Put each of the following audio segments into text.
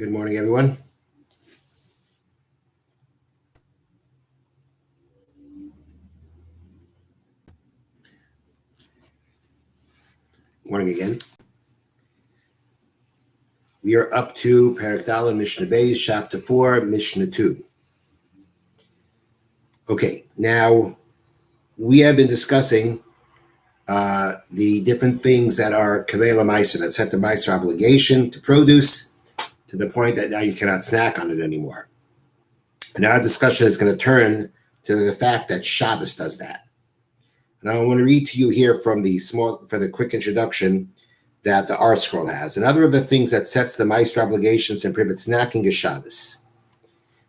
Good morning, everyone. Morning again. We are up to Perek Daled, Mishnah Beis, Chapter 4, Mishnah 2. Okay, now we have been discussing the different things that are Kaveh L'Maiser, that set the Maiser obligation to produce to the point that now you cannot snack on it anymore. And our discussion is going to turn to the fact that Shabbos does that. And I want to read to you here for the quick introduction that the art scroll has. Another of the things that sets the Meister obligations and prohibits snacking is Shabbos.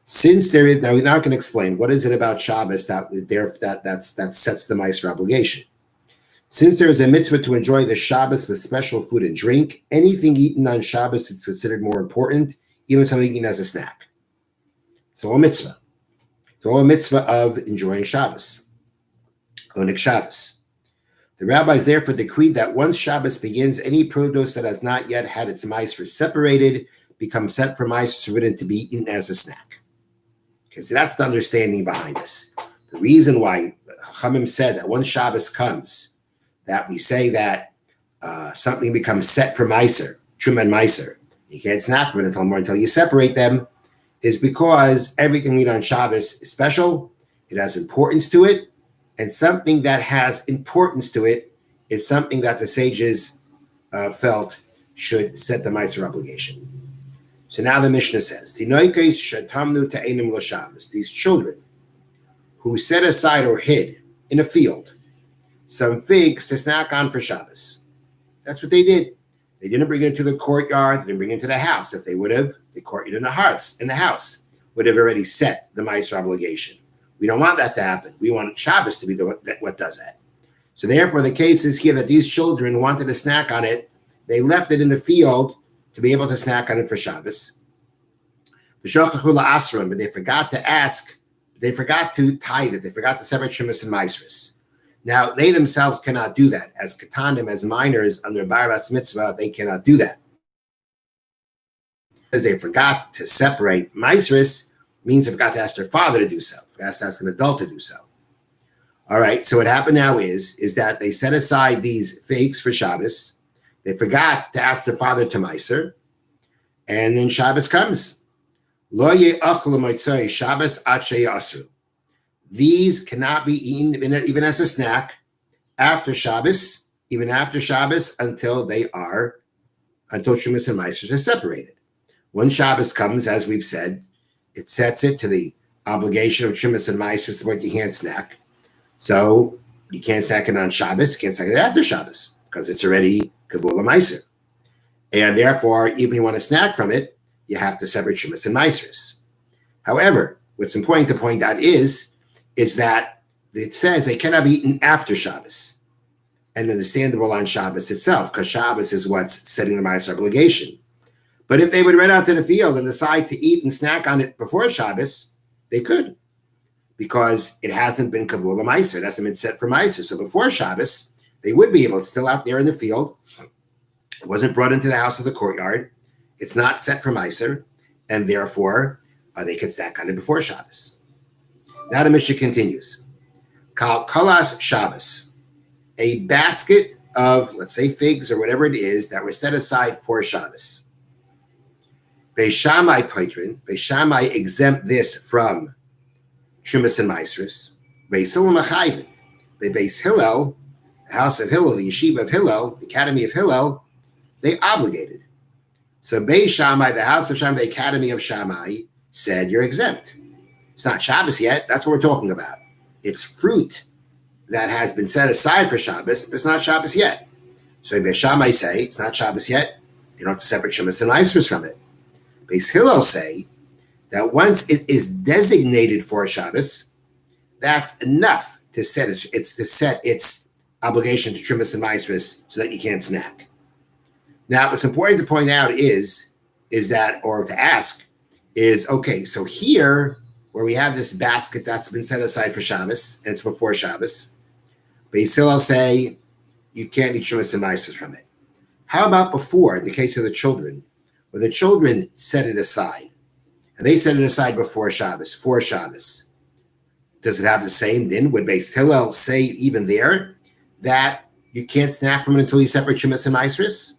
Since there is, now we're not going to explain what is it about Shabbos that sets the Meister obligation. Since there is a mitzvah to enjoy the Shabbos with special food and drink, anything eaten on Shabbos is considered more important, even something eaten as a snack. It's all a mitzvah. It's all a mitzvah of enjoying Shabbos. Onik Shabbos. The rabbis therefore decreed that once Shabbos begins, any produce that has not yet had its meiser separated becomes set for meiser, forbidden to be eaten as a snack. Okay, so that's the understanding behind this. The reason why Chachamim said that once Shabbos comes, that we say that something becomes set for meiser, truma and meiser. You can't snack from it until you separate them, is because everything we eat on Shabbos is special. It has importance to it. And something that has importance to it is something that the sages felt should set the Meiser obligation. So now the Mishnah says, these children who set aside or hid in a field some figs to snack on for Shabbos. That's what they did. They didn't bring it into the courtyard. They didn't bring it into the house. If they would have, the courtyard in the house would have already set the Meiser obligation. We don't want that to happen. We want Shabbos to be what does that. So therefore, the case is here that these children wanted to snack on it. They left it in the field to be able to snack on it for Shabbos. But they forgot to ask. They forgot to tithe it. They forgot to separate Shemus and Maisris. Now, they themselves cannot do that. As Katanim, as minors, under Baras Mitzvah, they cannot do that. Because they forgot to separate Maisris, means they forgot to ask their father to do so. Forgot to ask an adult to do so. All right, so what happened now is that they set aside these figs for Shabbos. They forgot to ask their father to Meiser. And then Shabbos comes. Lo ye'achlu motzei Shabbos ad sheyasru. These cannot be eaten even as a snack after Shabbos, even after Shabbos, until Shemus and Meiser are separated. When Shabbos comes, as we've said, it sets it to the obligation of Shemus and Meiser, what you can't snack. So you can't snack it on Shabbos, you can't snack it after Shabbos, because it's already Kavula Meiser. And therefore, even if you want to snack from it, you have to separate Shemus and Meiser. However, what's important to point out is that it says they cannot be eaten after Shabbos, and understandable on Shabbos itself, because Shabbos is what's setting the Meiser obligation. But if they would run out to the field and decide to eat and snack on it before Shabbos, they could, because it hasn't been Kavula Meiser. It hasn't been set for Meiser. So before Shabbos, they would be able, it's still out there in the field. It wasn't brought into the house or the courtyard. It's not set for Meiser, and therefore they could snack on it before Shabbos. Now the Mishnah continues. Kal Kalas Shabbos, a basket of, let's say, figs or whatever it is that were set aside for Shabbos. Beis Shammai Paitrin, Beis Shammai exempt this from Shemus and Maisris. Beis Hillel Machayvin, the Beis Hillel, the house of Hillel, the yeshiva of Hillel, the academy of Hillel, they obligated. So Beis Shammai, the house of Shammai, the academy of Shammai, said you're exempt. It's not Shabbos yet. That's what we're talking about. It's fruit that has been set aside for Shabbos, but it's not Shabbos yet. So Beis Shammai say it's not Shabbos yet. You don't have to separate Shemus and Maisris from it. Beis Hillel say that once it is designated for Shabbos, that's enough to set its obligation to Shemus and Maisris so that you can't snack. Now, what's important to point out is that, or to ask, is okay. So here, where we have this basket that's been set aside for Shabbos, and it's before Shabbos, Beis Hillel say you can't eat Shemus and Maisris from it. How about before, in the case of the children? or the children set it aside, and they set it aside before Shabbos, for Shabbos, does it have the same din? Would Beis Hillel say even there that you can't snack from it until you separate Shemitz and Maasros?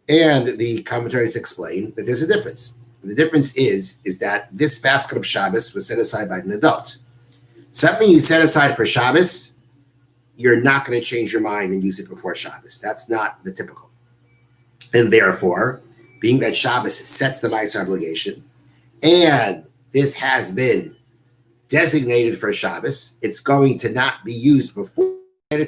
And the commentaries explain that there's a difference. The difference is that this basket of Shabbos was set aside by an adult. Something you set aside for Shabbos, you're not going to change your mind and use it before Shabbos. That's not the typical. And therefore, being that Shabbos sets the Maasros obligation, and this has been designated for Shabbos, it's going to not be used before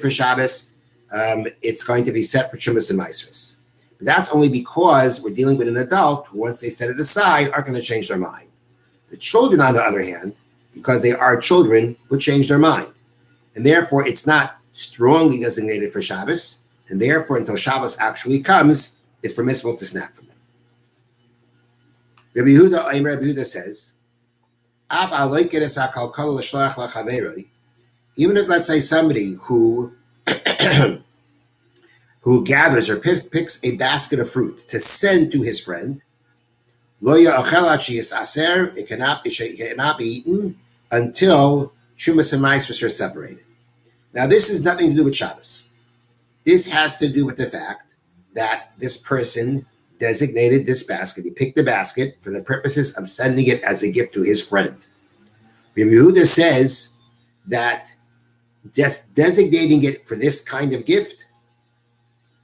for Shabbos. It's going to be set for Shemitz and Maasros. But that's only because we're dealing with an adult who, once they set it aside, aren't going to change their mind. The children, on the other hand, because they are children, would change their mind. And therefore, it's not strongly designated for Shabbos. And therefore, until Shabbos actually comes, it's permissible to snack from them. Rabbi Yehuda says, even if, let's say, somebody who who gathers or picks a basket of fruit to send to his friend, it cannot be eaten until Shumas and Maasros are separated. Now, this has nothing to do with Shabbos. This has to do with the fact that this person designated this basket. He picked the basket for the purposes of sending it as a gift to his friend. Rabbi Yehuda says that designating it for this kind of gift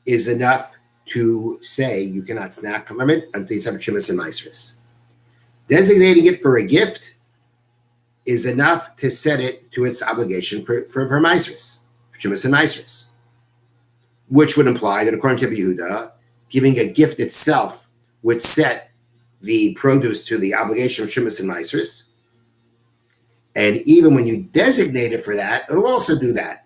is enough to say you cannot snack from it until you separate Shemitz and Maasros. Designating it for a gift is enough to set it to its obligation for Maasros, for Shemitz and Maasros, which would imply that, according to Rabbi Yehuda, giving a gift itself would set the produce to the obligation of Shemitz and Maasros. And even when you designate it for that, it'll also do that.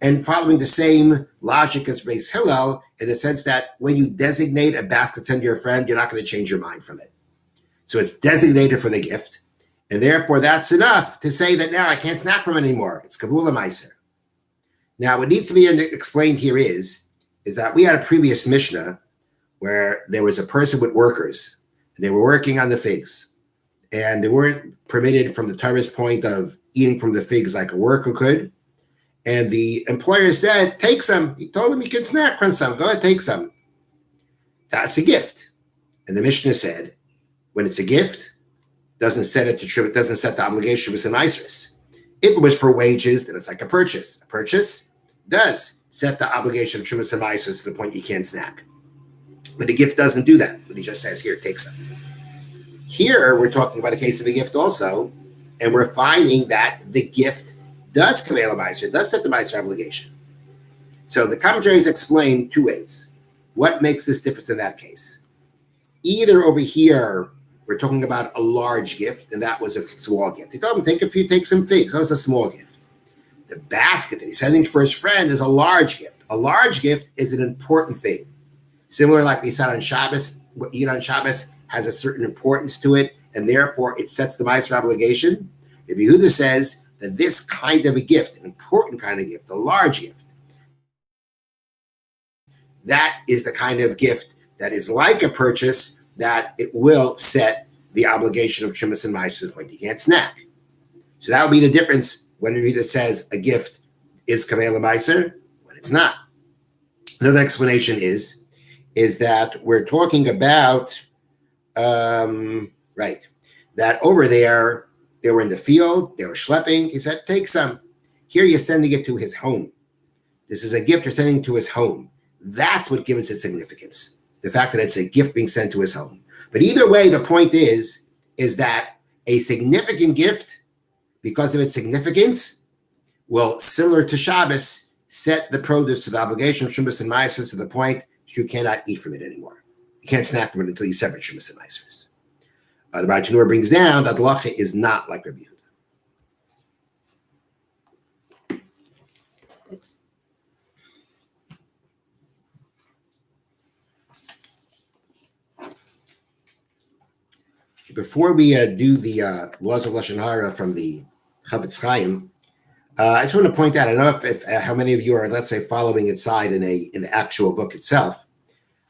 And following the same logic as Beis Hillel, in the sense that when you designate a basket to send to your friend, you're not going to change your mind from it. So it's designated for the gift. And therefore, that's enough to say that now I can't snack from it anymore. It's kavula meiser. Now, what needs to be explained here is that we had a previous Mishna where there was a person with workers, and they were working on the figs. And they weren't permitted from the Torah's point of eating from the figs like a worker could. And the employer said, take some. He told him you can snack from some. Go ahead, take some. That's a gift. And the Mishnah said, when it's a gift, doesn't set the obligation with some Maasros. If it was for wages, then it's like a purchase. A purchase does set the obligation of Shemitz and Maasros to the point you can't snack. But the gift doesn't do that. But he just says, here, take some. Here, we're talking about a case of a gift also, and we're finding that the gift does kavel a Maasros, does set the Maasros obligation. So the commentaries explain two ways. What makes this different in that case? Either over here, we're talking about a large gift, and that was a small gift. He told him, take some figs. That was a small gift. The basket that he's sending for his friend is a large gift. A large gift is an important thing. Similar like we said on Shabbos, what you eat on Shabbos has a certain importance to it, and therefore it sets the Maasros obligation. Rabbi Yehuda says that this kind of a gift, an important kind of gift, a large gift, that is the kind of gift that is like a purchase, that it will set the obligation of Shemitz and Maasros when you can't snack. So that would be the difference when Rabbi Yehuda says a gift is kavel meiser, when it's not. Another explanation is that we're talking about that over there, they were in the field, they were schlepping. He said, take some. Here you're sending it to his home. This is a gift you're sending to his home. That's what gives it significance. The fact that it's a gift being sent to his home. But either way, the point is that a significant gift, because of its significance, will, similar to Shabbos, set the produce of the obligation of Shemitz and Maasros to the point that you cannot eat from it anymore. You can't snack from it until you separate Shemitz and Maasros. The Bartanur brings down that halacha is not like Rabbi Yehuda. Before we do the laws of Lashon Harah from the Chavetz Chaim, I just want to point out, I don't know if how many of you are, let's say, following inside in the actual book itself.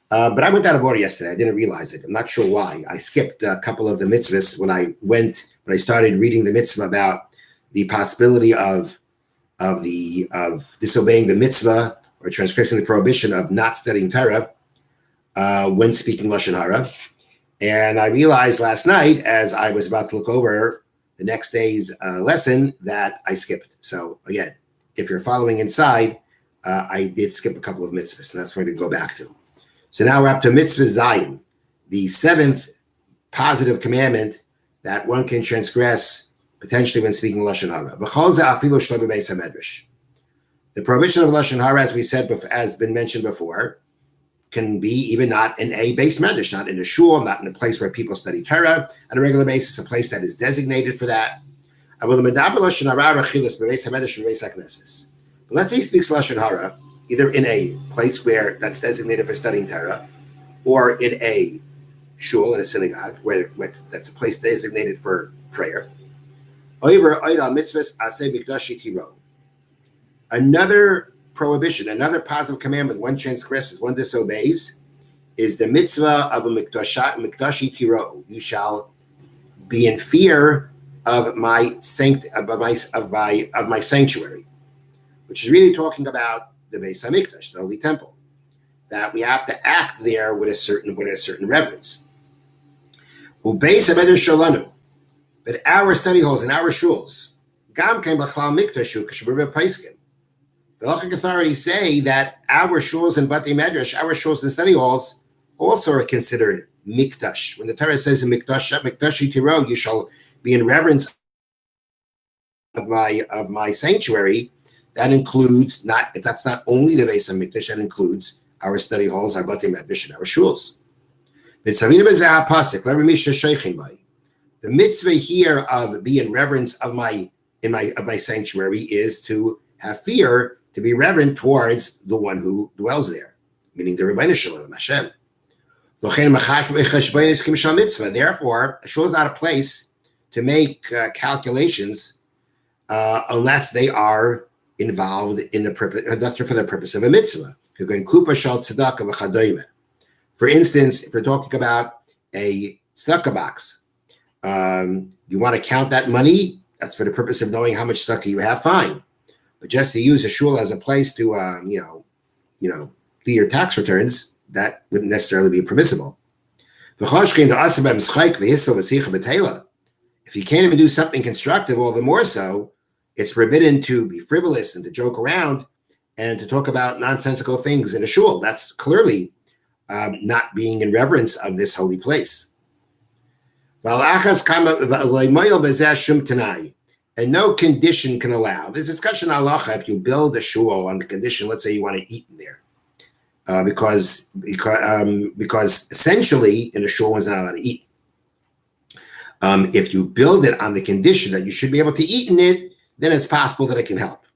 But I went out of order yesterday. I didn't realize it. I'm not sure why. I skipped a couple of the mitzvahs when I started reading the mitzvah about the possibility of disobeying the mitzvah or transgressing the prohibition of not studying Torah when speaking Lashon Harah. And I realized last night, as I was about to look over the next day's lesson, that I skipped. So again, if you're following inside, I did skip a couple of mitzvahs, and that's what I'm going to go back to. So now we're up to mitzvah Zayin, the seventh positive commandment that one can transgress potentially when speaking Lashon Harah. The prohibition of Lashon Harah, as we said, has been mentioned before, can be even not in a base medrash, not in a shul, not in a place where people study Torah on a regular basis, a place that is designated for that. But let's say he speaks Lashon Harah, either in a place where that's designated for studying Torah, or in a shul, in a synagogue, where that's a place designated for prayer. Another prohibition, another positive commandment one transgresses, one disobeys, is the mitzvah of a mikdashi tiro. You shall be in fear of my sanctuary, which is really talking about the Beis Hamikdash, the Holy Temple, that we have to act there with a certain reverence. Ubeis Hamikdash Shalanu, but our study halls and our shuls, Gam Kem B'Chlal Mikdashu K'Shburav Paiskim. The halachic authorities say that our shuls and Batei Medrash, our shuls and study halls, also are considered mikdash. When the Torah says in mikdashi tiro, you shall be in reverence of my sanctuary, that includes that's not only the Beis Hamikdash, that includes our study halls, our Batei Medrash, and our shuls. The mitzvah here of be in reverence of my sanctuary is to have fear, to be reverent towards the one who dwells there, meaning the Rebbeinu Shalom, Hashem. Therefore, a shul is not a place to make calculations unless they are involved in the purpose, that's for the purpose of a mitzvah. For instance, if we're talking about a tzedakah box, you want to count that money, that's for the purpose of knowing how much tzedakah you have, fine. But just to use a shul as a place to, do your tax returns, that wouldn't necessarily be permissible. If you can't even do something constructive, all the more so, it's forbidden to be frivolous and to joke around and to talk about nonsensical things in a shul. That's clearly not being in reverence of this holy place. And no condition can allow. There's discussion halacha if you build a shul on the condition, let's say you want to eat in there, because essentially in a shul one's not allowed to eat. If you build it on the condition that you should be able to eat in it, then it's possible that it can help.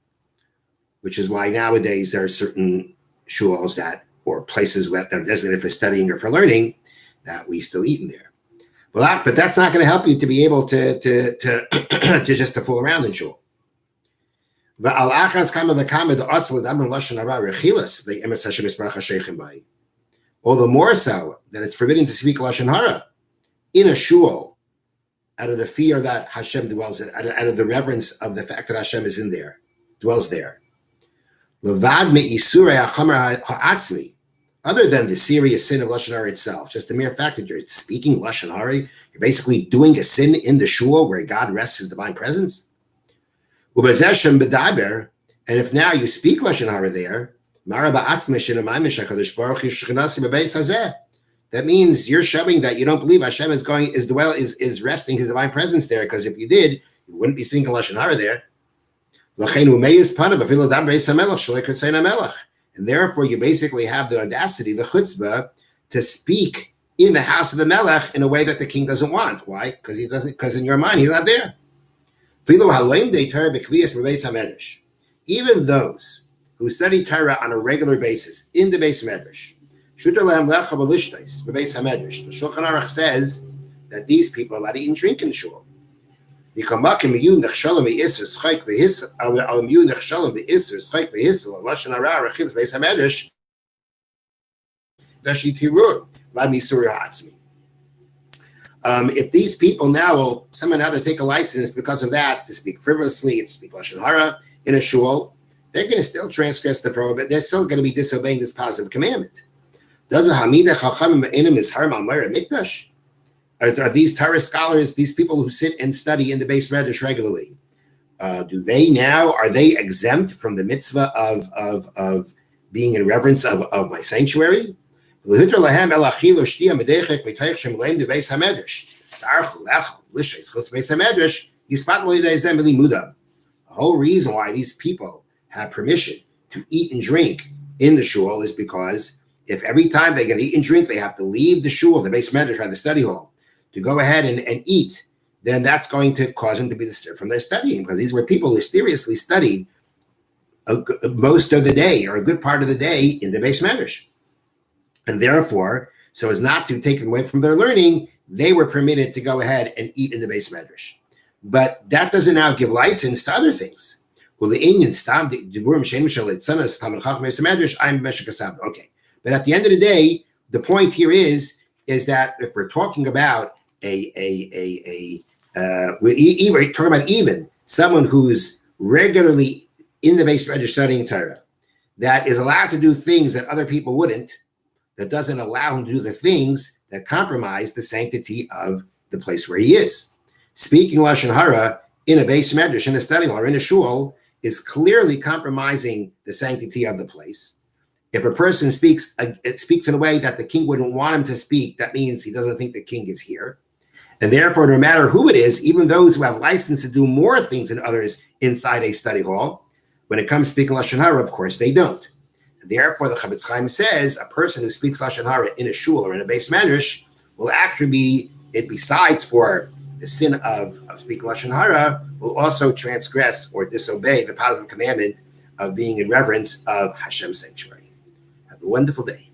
Which is why nowadays there are certain shuls or places that are designated for studying or for learning that we still eat in there. Well, but that's not going to help you to be able to just to fool around in shul. All the more so that it's forbidden to speak Lashon Harah in a shul out of the fear that Hashem dwells in, out of the reverence of the fact that Hashem is dwells there. Other than the serious sin of Lashon Harah itself, just the mere fact that you're speaking Lashon Harah, you're basically doing a sin in the shul where God rests his divine presence. And if now you speak Lashon Harah there, that means you're showing that you don't believe Hashem is resting his divine presence there, because if you did, you wouldn't be speaking Lashon Harah there. And therefore, you basically have the audacity, the chutzpah, to speak in the house of the melech in a way that the king doesn't want. Why? Because in your mind, he's not there. Even those who study Torah on a regular basis in the Beis Medrash, the Shulchan Aruch says that these people are allowed to eat and drink in the shul. If these people now will somehow or another take a license because of that to speak frivolously, to speak Lashon Harah in a shul, they're going to still transgress the prohibit. They're still going to be disobeying this positive commandment. Are these Torah scholars, these people who sit and study in the Beis Medrash regularly, are they exempt from the mitzvah of being in reverence of my sanctuary? The whole reason why these people have permission to eat and drink in the shul is because if every time they get to eat and drink, they have to leave the shul, the Beis Medrash, or the study hall, to go ahead and eat, then that's going to cause them to be disturbed from their studying, because these were people who seriously studied most of the day, or a good part of the day, in the Beis Medrash. And therefore, so as not to take them away from their learning, they were permitted to go ahead and eat in the Beis Medrash. But that doesn't now give license to other things. Okay. But at the end of the day, the point here is that if we're talking about we're talking about even someone who's regularly in the Beis Medrash studying Torah, that is allowed to do things that other people wouldn't, that doesn't allow him to do the things that compromise the sanctity of the place where he is. Speaking Lashon Harah in a Beis Medrash, in a study hall, or in a shul, is clearly compromising the sanctity of the place. If a person speaks in a way that the king wouldn't want him to speak, that means he doesn't think the king is here. And therefore, no matter who it is, even those who have license to do more things than others inside a study hall, when it comes to speaking Lashon Harah, of course, they don't. And therefore, the Chavetz Chaim says a person who speaks Lashon Harah in a shul or in a Beis Medrash will actually be, besides for the sin of speaking Lashon Harah, will also transgress or disobey the positive commandment of being in reverence of Hashem's sanctuary. Have a wonderful day.